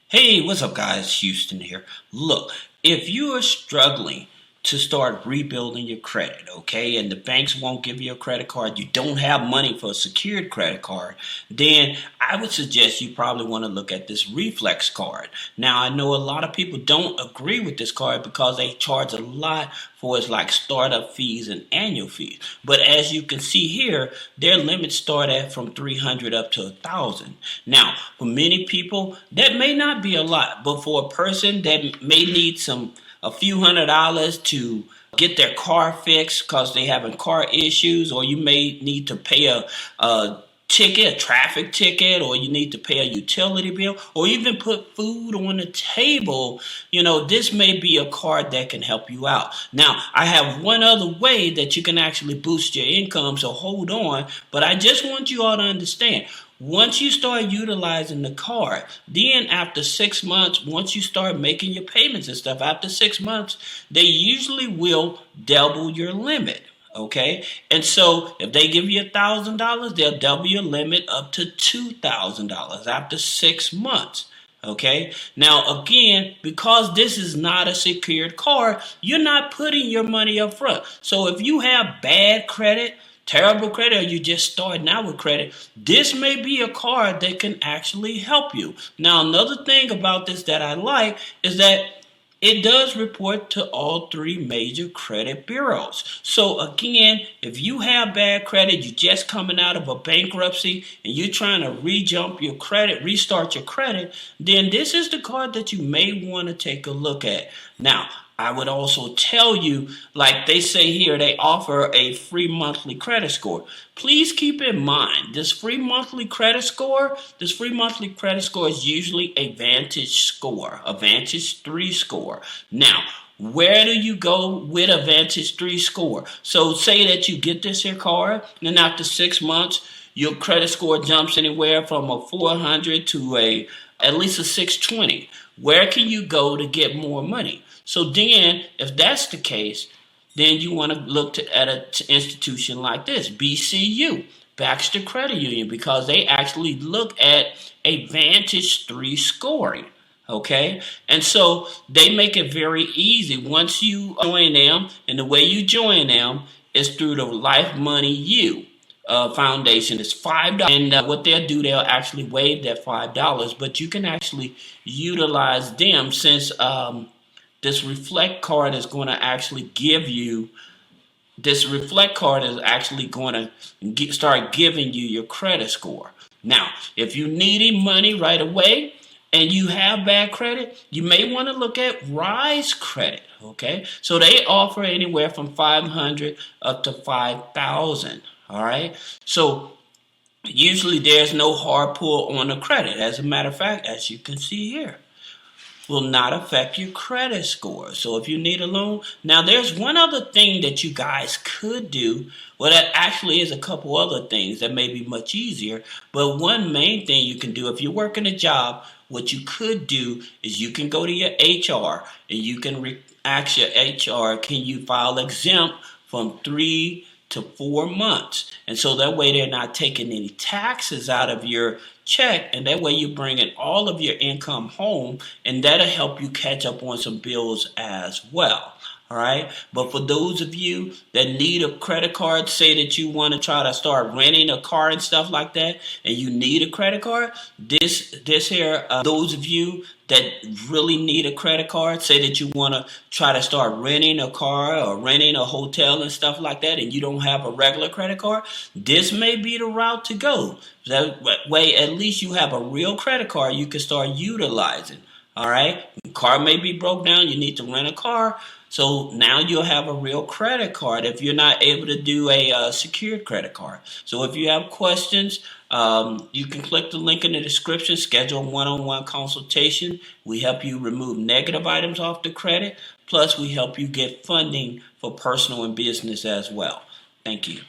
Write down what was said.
Hey, what's up, guys? Houston here. Look, if you are struggling to start rebuilding your credit, okay, and the banks won't give you a credit card, you don't have money for a secured credit card, then I would suggest you probably want to look at this Reflex card. Now, I know a lot of people don't agree with this card because they charge a lot for its like startup fees and annual fees. But as you can see here, their limits start at from 300 up to 1,000. Now, for many people, that may not be a lot, but for a person that may need a few $100s to get their car fixed because they having car issues, or you may need to pay a ticket, a traffic ticket, or you need to pay a utility bill, or even put food on the table, this may be a card that can help you out. Now, I have one other way that you can actually boost your income, so hold on, but I just want you all to understand. Once you start utilizing the card, then after 6 months, once you start making your payments and stuff, after 6 months, they usually will double your limit. Okay, and so if they give you $1,000, they'll double your limit up to $2,000 after 6 months. Okay, now again, because this is not a secured card, you're not putting your money up front. So if you have bad credit, terrible credit, or you're just starting out with credit, this may be a card that can actually help you. Now, another thing about this that I like is that it does report to all three major credit bureaus. So again, if you have bad credit, you're just coming out of a bankruptcy and you're trying to rejump your credit, restart your credit, then this is the card that you may want to take a look at. Now, I would also tell you, like they say here, they offer a free monthly credit score. Please keep in mind, this free monthly credit score is usually a Vantage score, a Vantage 3 score. Now, where do you go with a Vantage 3 score? So say that you get this here card, and then after 6 months, your credit score jumps anywhere from a 400 to at least a 620. Where can you go to get more money? So then, if that's the case, then you want to look at an institution like this, BCU, Baxter Credit Union, because they actually look at a Vantage 3 scoring. Okay, and so they make it very easy. Once you join them, and the way you join them is through the Life Money U foundation. It's $5, and what they'll do, they'll actually waive that $5, but you can actually utilize them since this Reflect card is going to actually give you. This Reflect card is actually going to start giving you your credit score. Now, if you need money right away and you have bad credit, you may want to look at Rise Credit. Okay, so they offer anywhere from 500 up to 5,000. All right, so usually there's no hard pull on the credit. As a matter of fact, as you can see here, will not affect your credit score. So if you need a loan, now there's one other thing that you guys could do. Well, that actually is a couple other things that may be much easier. But one main thing you can do if you're working a job, what you could do is you can go to your HR and you can ask your HR, can you file exempt from 3 to 4 months? And so that way they're not taking any taxes out of your check, and that way you're bringing all of your income home, and that'll help you catch up on some bills as well. All right, but for those of you that need a credit card, say that you want to try to start renting a car and stuff like that, and you need a credit card, those of you that really need a credit card, say that you want to try to start renting a car or renting a hotel and stuff like that, and you don't have a regular credit card, this may be the route to go. That way, at least you have a real credit card you can start utilizing. All right, car may be broke down, you need to rent a car. So now you'll have a real credit card if you're not able to do a secured credit card. So if you have questions, you can click the link in the description, schedule a one-on-one consultation. We help you remove negative items off the credit. Plus, we help you get funding for personal and business as well. Thank you.